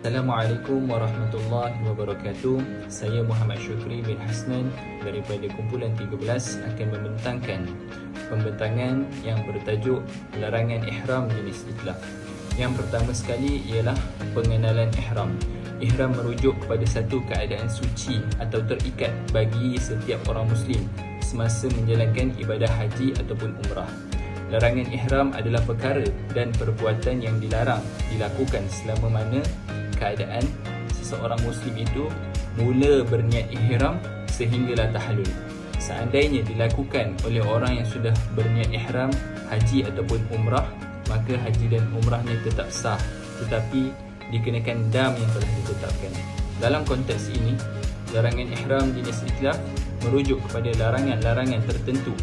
Assalamualaikum warahmatullahi wabarakatuh. Saya Muhammad Syukri bin Hasnan daripada kumpulan 13 akan membentangkan pembentangan yang bertajuk larangan ihram jenis itlaf. Yang pertama sekali ialah pengenalan ihram. Ihram merujuk kepada satu keadaan suci atau terikat bagi setiap orang Muslim semasa menjalankan ibadah haji ataupun umrah. Larangan ihram adalah perkara dan perbuatan yang dilarang dilakukan selama mana keadaan seseorang Muslim itu mula berniat ihram sehinggalah tahallul. Seandainya dilakukan oleh orang yang sudah berniat ihram haji ataupun umrah, maka haji dan umrahnya tetap sah, tetapi dikenakan dam yang telah ditetapkan. Dalam konteks ini, larangan ihram jenis itlaf merujuk kepada larangan-larangan tertentu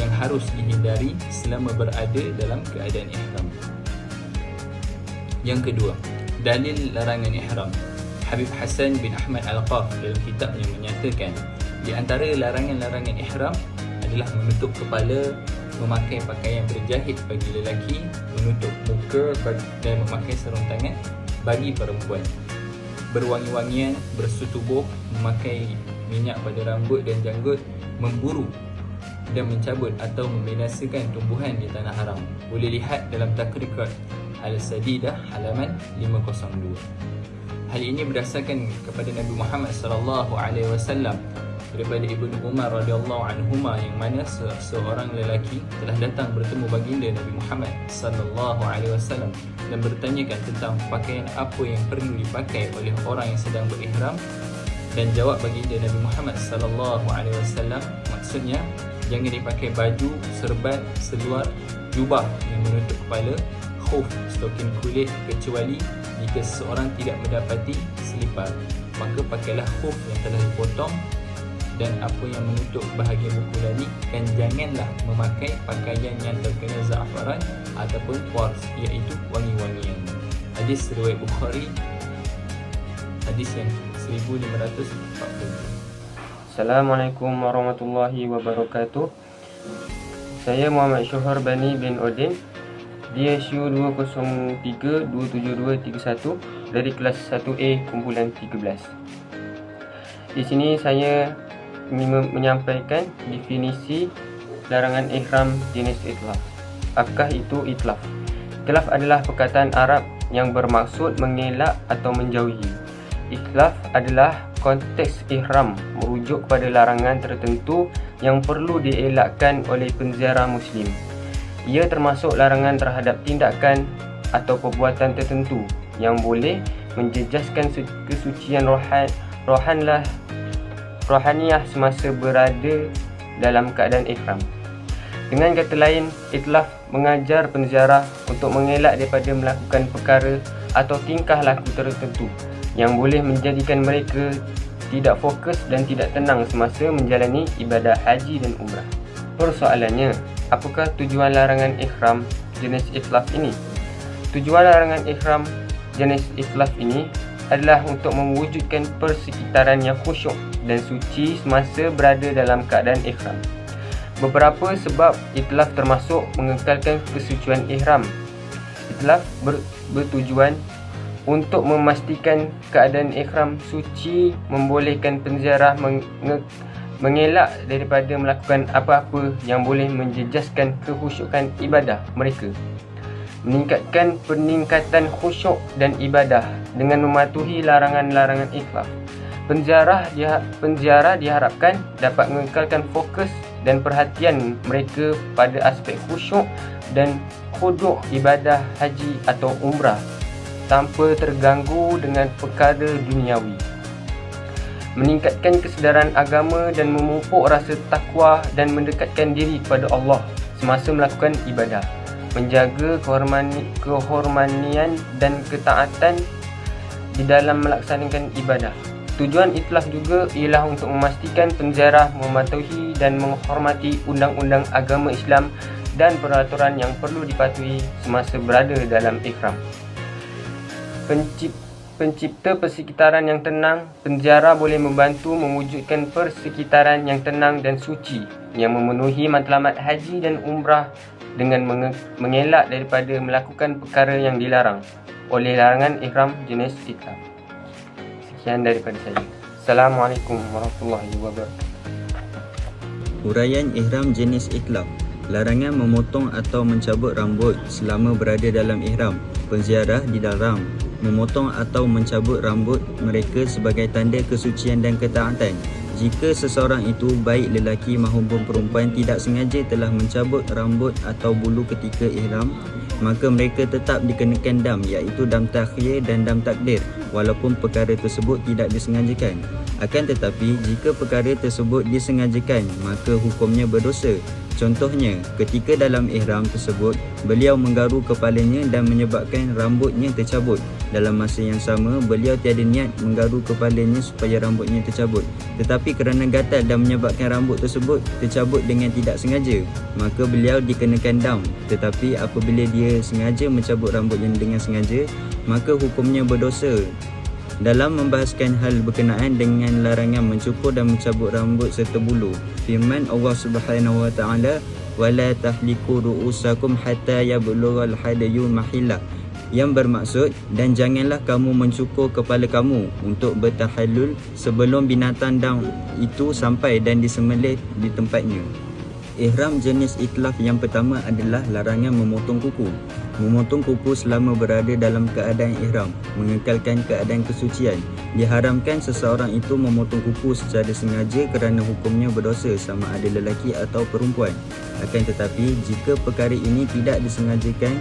yang harus dihindari selama berada dalam keadaan ihram. Yang kedua, dalil larangan ihram. Habib Hassan bin Ahmad Al-Qaf dalam kitabnya menyatakan di antara larangan-larangan ihram adalah menutup kepala, memakai pakaian berjahit bagi lelaki, menutup muka dan memakai sarung tangan bagi perempuan, berwangi-wangian, bersetubuh, memakai minyak pada rambut dan janggut, memburu dan mencabut atau membinasakan tumbuhan di tanah haram. Boleh lihat dalam Takrikat Al-Sadidah halaman 502. Hal ini berdasarkan kepada Nabi Muhammad SAW daripada Ibnu Umar radhiyallahu anhuma, yang mana seorang lelaki telah datang bertemu baginda Nabi Muhammad SAW dan bertanyakan tentang pakaian apa yang perlu dipakai oleh orang yang sedang berihram. Dan jawab baginda Nabi Muhammad SAW, maksudnya jangan dipakai baju, serban, seluar, jubah yang menutup kepala, khuf, stokin kulit, kecuali jika seseorang tidak mendapati selipar, maka pakailah khuf yang telah dipotong, dan apa yang menutup bahagian buku lali, dan janganlah memakai pakaian yang terkena za'afaran ataupun quartz, iaitu wangi-wangian. Hadis riwayat Bukhari, hadis yang 1540. Assalamualaikum warahmatullahi wabarakatuh. Saya Muhammad Syuhur Bani bin Odin, DSU 203-27231 dari kelas 1A kumpulan 13. Di sini saya ingin menyampaikan definisi larangan ihram jenis itlaf. Apakah itu itlaf? Itlaf adalah perkataan Arab yang bermaksud mengelak atau menjauhi. Itlaf adalah konteks ihram, merujuk kepada larangan tertentu yang perlu dielakkan oleh penziarah Muslim. Ia termasuk larangan terhadap tindakan atau perbuatan tertentu yang boleh menjejaskan kesucian rohaniyah semasa berada dalam keadaan ihram. Dengan kata lain, itlaf mengajar penziarah untuk mengelak daripada melakukan perkara atau tingkah laku tertentu yang boleh menjadikan mereka tidak fokus dan tidak tenang semasa menjalani ibadah haji dan umrah. Persoalannya, apakah tujuan larangan ihram jenis itlaf ini? Tujuan larangan ihram jenis itlaf ini adalah untuk mewujudkan persekitaran yang khusyuk dan suci semasa berada dalam keadaan ihram. Beberapa sebab itlaf termasuk mengekalkan kesucian ihram. Itlaf bertujuan untuk memastikan keadaan ihram suci, membolehkan penziarah mengelak daripada melakukan apa-apa yang boleh menjejaskan kekhusyukan ibadah mereka, meningkatkan peningkatan khusyuk dan ibadah dengan mematuhi larangan-larangan itlaf. Penziarah diharapkan dapat mengekalkan fokus dan perhatian mereka pada aspek khusyuk dan khuduk ibadah haji atau umrah tanpa terganggu dengan perkara duniawi, meningkatkan kesedaran agama dan memupuk rasa takwa dan mendekatkan diri kepada Allah semasa melakukan ibadah, menjaga kehormanian dan ketaatan di dalam melaksanakan ibadah. Tujuan itlaf juga ialah untuk memastikan penziarah mematuhi dan menghormati undang-undang agama Islam dan peraturan yang perlu dipatuhi semasa berada dalam ihram. Pencipta persekitaran yang tenang, penziarah boleh membantu mewujudkan persekitaran yang tenang dan suci yang memenuhi matlamat haji dan umrah dengan mengelak daripada melakukan perkara yang dilarang oleh larangan ihram jenis itlaf. Sekian daripada saya. Assalamualaikum warahmatullahi wabarakatuh. Huraian ihram jenis itlaf. Larangan memotong atau mencabut rambut selama berada dalam ihram. Penziarah dilarang memotong atau mencabut rambut mereka sebagai tanda kesucian dan ketaatan. Jika seseorang itu, baik lelaki maupun perempuan, tidak sengaja telah mencabut rambut atau bulu ketika ihram, maka mereka tetap dikenakan dam, iaitu dam takhir dan dam takdir, walaupun perkara tersebut tidak disengajakan. Akan tetapi, jika perkara tersebut disengajakan, maka hukumnya berdosa. Contohnya, ketika dalam ihram tersebut, beliau menggaru kepalanya dan menyebabkan rambutnya tercabut. Dalam masa yang sama, beliau tiada niat menggaru kepalanya supaya rambutnya tercabut. Tetapi kerana gatal dan menyebabkan rambut tersebut tercabut dengan tidak sengaja, maka beliau dikenakan dam. Tetapi apabila dia sengaja mencabut rambutnya dengan sengaja, maka hukumnya berdosa. Dalam membahaskan hal berkenaan dengan larangan mencukur dan mencabut rambut serta bulu, firman Allah Subhanahu wa taala, "Wala tahliku ru'usakum hatta yablughal hadyu mahillah," yang bermaksud, dan janganlah kamu mencukur kepala kamu untuk bertahallul sebelum binatang dam itu sampai dan disembelih di tempatnya. Ihram jenis itlaf yang pertama adalah larangan memotong kuku. Memotong kuku selama berada dalam keadaan ihram mengekalkan keadaan kesucian. Diharamkan seseorang itu memotong kuku secara sengaja kerana hukumnya berdosa sama ada lelaki atau perempuan. Akan tetapi, jika perkara ini tidak disengajakan,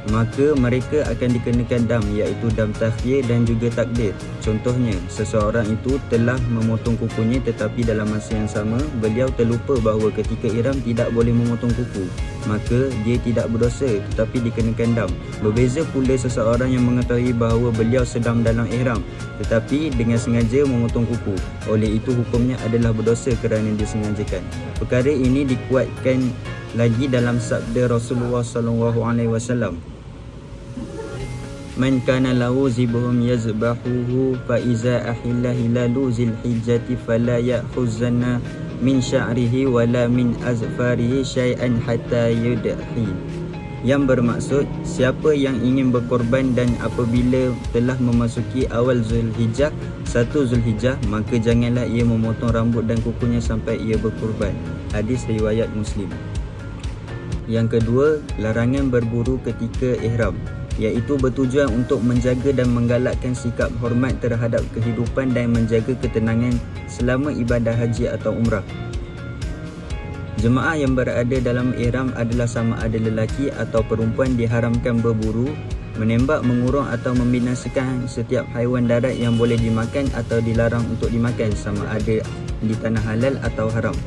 maka mereka akan dikenakan dam, iaitu dam takhir dan juga takdir. Contohnya, seseorang itu telah memotong kukunya tetapi dalam masa yang sama beliau terlupa bahawa ketika ihram tidak boleh memotong kuku, maka dia tidak berdosa tetapi dikenakan dam. Berbeza pula seseorang yang mengetahui bahawa beliau sedang dalam ihram tetapi dengan sengaja memotong kuku. Oleh itu hukumnya adalah berdosa kerana disengajakan. Perkara ini dikuatkan lagi dalam sabda Rasulullah SAW, "Man kana lahu zibhum yazbahuhu fa iza ahilla hilalu zilhijjati fala ya'khuzanna min sya'rihi wala min azfarihi syai'an hatta yudhi." Yang bermaksud, siapa yang ingin berkorban dan apabila telah memasuki awal Zulhijjah, 1 Zulhijjah, maka janganlah ia memotong rambut dan kukunya sampai ia berkorban. Hadis riwayat Muslim. Yang kedua, larangan berburu ketika ihram, iaitu bertujuan untuk menjaga dan menggalakkan sikap hormat terhadap kehidupan dan menjaga ketenangan selama ibadah haji atau umrah. Jemaah yang berada dalam ihram adalah sama ada lelaki atau perempuan diharamkan berburu, menembak, mengurung atau membinasakan setiap haiwan darat yang boleh dimakan atau dilarang untuk dimakan sama ada di tanah halal atau haram.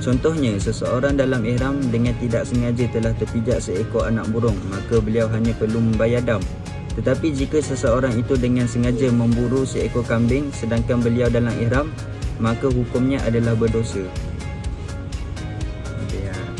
Contohnya, seseorang dalam ihram dengan tidak sengaja telah terpijak seekor anak burung, maka beliau hanya perlu membayar dam. Tetapi jika seseorang itu dengan sengaja memburu seekor kambing sedangkan beliau dalam ihram, maka hukumnya adalah berdosa.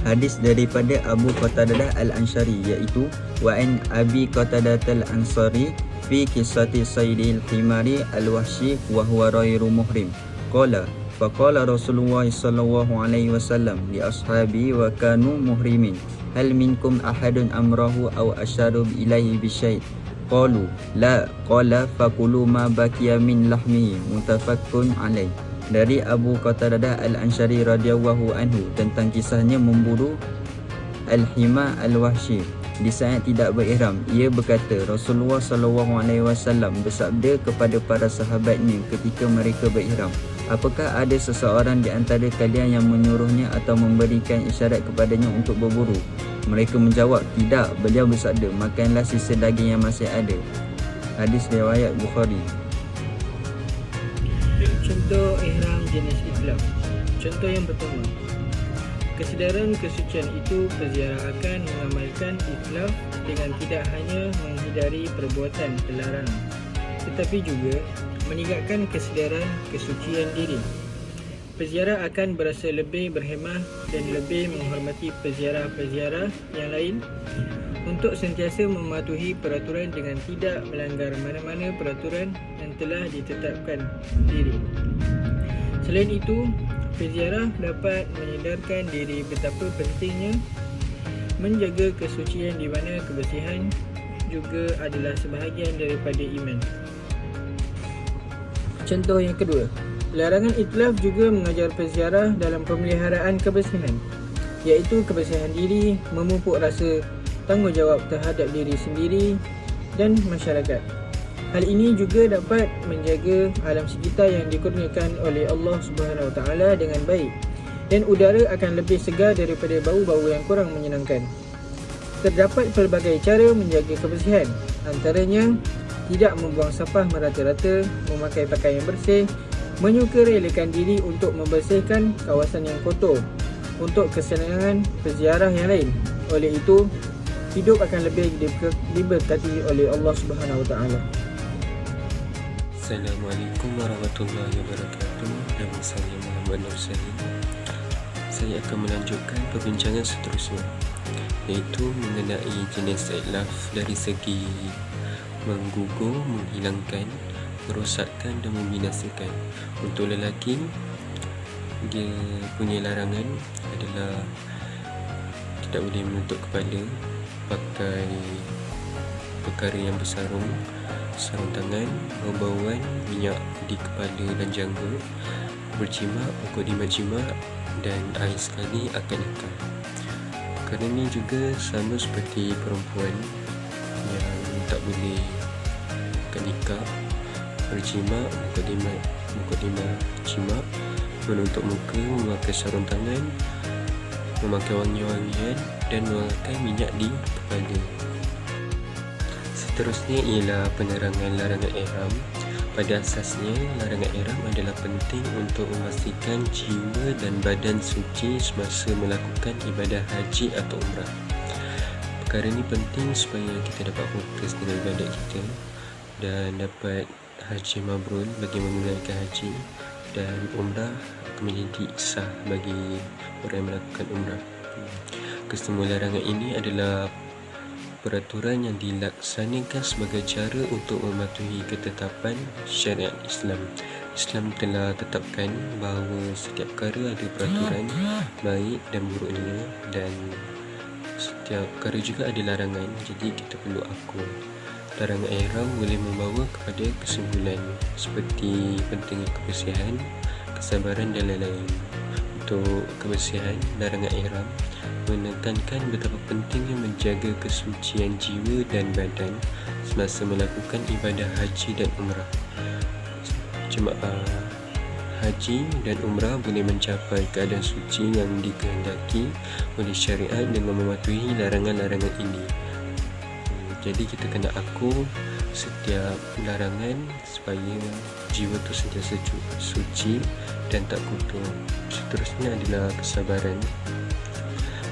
Hadis daripada Abu Qatadah Al-Ansari, iaitu wa an Abi Qatadah Al-Ansari fi qissati saydil himari al-wahshi wa huwa ghairu muhrim. Qala faqala Rasulullah sallallahu alaihi wasallam li ashabi wa kanu muhrimin, hal minkum ahadun amrahu aw asharu ilaihi bisyai'? Qalu la. Qala faqulu ma baqiya min lahmihi, muttafaqun alaih. Dari Abu Qatadah Al-Ansari radhiyallahu anhu tentang kisahnya memburu Al-Hima Al-Wahshi di saat tidak berihram. Ia berkata, Rasulullah SAW bersabda kepada para sahabatnya ketika mereka berihram, "Apakah ada seseorang di antara kalian yang menyuruhnya atau memberikan isyarat kepadanya untuk berburu?" Mereka menjawab, "Tidak." Beliau bersabda, "Makanlah sisa daging yang masih ada." Hadis riwayat Bukhari. Contoh ihram jenis itlaf. Contoh yang pertama, kesedaran kesucian itu peziarah akan mengamalkan itlaf dengan tidak hanya menghindari perbuatan terlarang, tetapi juga meningkatkan kesedaran kesucian diri. Peziarah akan berasa lebih berhemah dan lebih menghormati peziarah-peziarah yang lain untuk sentiasa mematuhi peraturan dengan tidak melanggar mana-mana peraturan yang telah ditetapkan diri. Selain itu, peziarah dapat menyedarkan diri betapa pentingnya menjaga kesucian di mana kebersihan juga adalah sebahagian daripada iman. Contoh yang kedua, larangan itlaf juga mengajar peziarah dalam pemeliharaan kebersihan, iaitu kebersihan diri, memupuk rasa tanggungjawab terhadap diri sendiri dan masyarakat. Hal ini juga dapat menjaga alam sekitar yang dikurniakan oleh Allah Subhanahu Wa Taala dengan baik, dan udara akan lebih segar daripada bau-bau yang kurang menyenangkan. Terdapat pelbagai cara menjaga kebersihan, antaranya tidak membuang sampah merata-rata, memakai pakaian bersih, menyukarelakan diri untuk membersihkan kawasan yang kotor untuk kesenangan peziarah yang lain. Oleh itu, hidup akan lebih diberkati oleh Allah Subhanahu Wa Taala. Assalamualaikum warahmatullahi wabarakatuh. Nama saya Muhammad Nur Salim. Saya akan melanjutkan perbincangan seterusnya, iaitu mengenai jenis itlaf dari segi menggugur, menghilangkan, merosakkan dan membinasakan. Untuk lelaki, dia punya larangan adalah tidak boleh menutup kepala, pakai perkara yang bersarung, sarung tangan, bau-bauan, minyak di kepala dan janggut, berjimat, mukadimah jimat dan akhir sekali akan nikah. Perkara ini juga sama seperti perempuan yang tak boleh akan nikah, berjimat, mukadimah jimat, menutup muka, memakai sarung tangan, memakai wangi-wangian dan memakai minyak di kepala. Seterusnya ialah penerangan larangan ihram. Pada asasnya, larangan ihram adalah penting untuk memastikan jiwa dan badan suci semasa melakukan ibadah haji atau umrah. Perkara ini penting supaya kita dapat fokus dengan ibadat kita dan dapat haji mabrur bagi menunaikan haji, dan umrah akan menjadi sah bagi orang yang melakukan umrah. Kesemua larangan ini adalah peraturan yang dilaksanakan sebagai cara untuk mematuhi ketetapan syariat Islam. Islam telah tetapkan bahawa setiap perkara ada peraturan baik dan buruknya, dan setiap perkara juga ada larangan. Jadi kita perlu akur. Larangan ihram boleh membawa kepada kesimpulan seperti pentingnya kebersihan, kesabaran dan lain-lain. Untuk kebersihan, larangan ihram menekankan betapa pentingnya menjaga kesucian jiwa dan badan semasa melakukan ibadah haji dan umrah. Jemaah haji dan umrah boleh mencapai keadaan suci yang dikehendaki oleh syariat dengan mematuhi larangan-larangan ini. Jadi kita kena akur setiap larangan supaya jiwa tu sentiasa suci dan tak kotor. Seterusnya adalah kesabaran.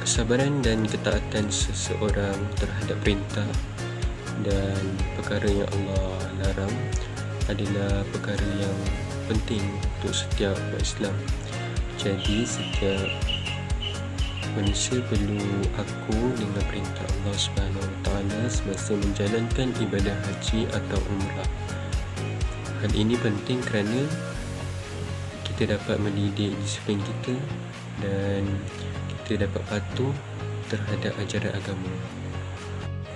Kesabaran dan ketaatan seseorang terhadap perintah dan perkara yang Allah larang adalah perkara yang penting untuk setiap umat Islam. Jadi setiap manusia perlu akur dengan perintah Allah Subhanahu Wa Taala semasa menjalankan ibadah haji atau umrah. Hal ini penting kerana kita dapat mendidik disiplin kita dan kita dapat patuh terhadap ajaran agama.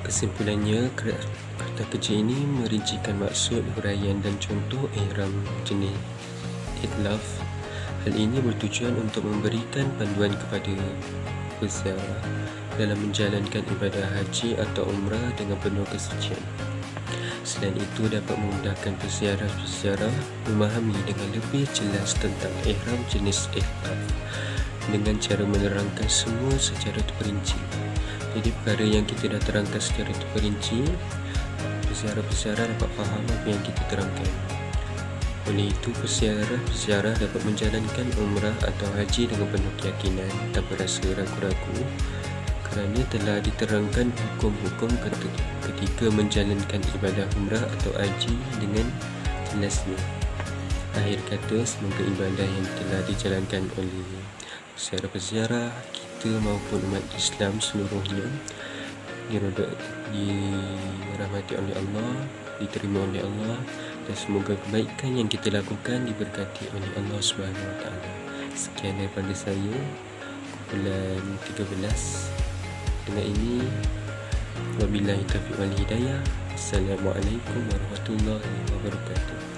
Kesimpulannya, kata kerja ini merincikan maksud, huraian dan contoh ihram jenis itlaf. Hal ini bertujuan untuk memberikan panduan kepada peziarah dalam menjalankan ibadah haji atau umrah dengan penuh kesucian. Selain itu, dapat memudahkan peziarah memahami dengan lebih jelas tentang ihram jenis itlaf dengan cara menerangkan semua secara terperinci. Jadi perkara yang kita dah terangkan secara terperinci, peziarah dapat faham apa yang kita terangkan. Oleh itu, peziarah dapat menjalankan umrah atau haji dengan penuh keyakinan tanpa rasa ragu-ragu, kerana telah diterangkan hukum-hukum ketika menjalankan ibadah umrah atau haji dengan jelasnya. Akhir kata, semoga ibadah yang telah dijalankan oleh peziarah kita maupun umat Islam seluruhnya dirahmati oleh Allah, diterima oleh Allah, dan semoga kebaikan yang kita lakukan diberkati oleh Allah Subhanahu Wa Taala. Sekian daripada saya, kumpulan 13. Dengan ini, wabillahi taufiq wal hidayah. Assalamualaikum warahmatullahi wabarakatuh.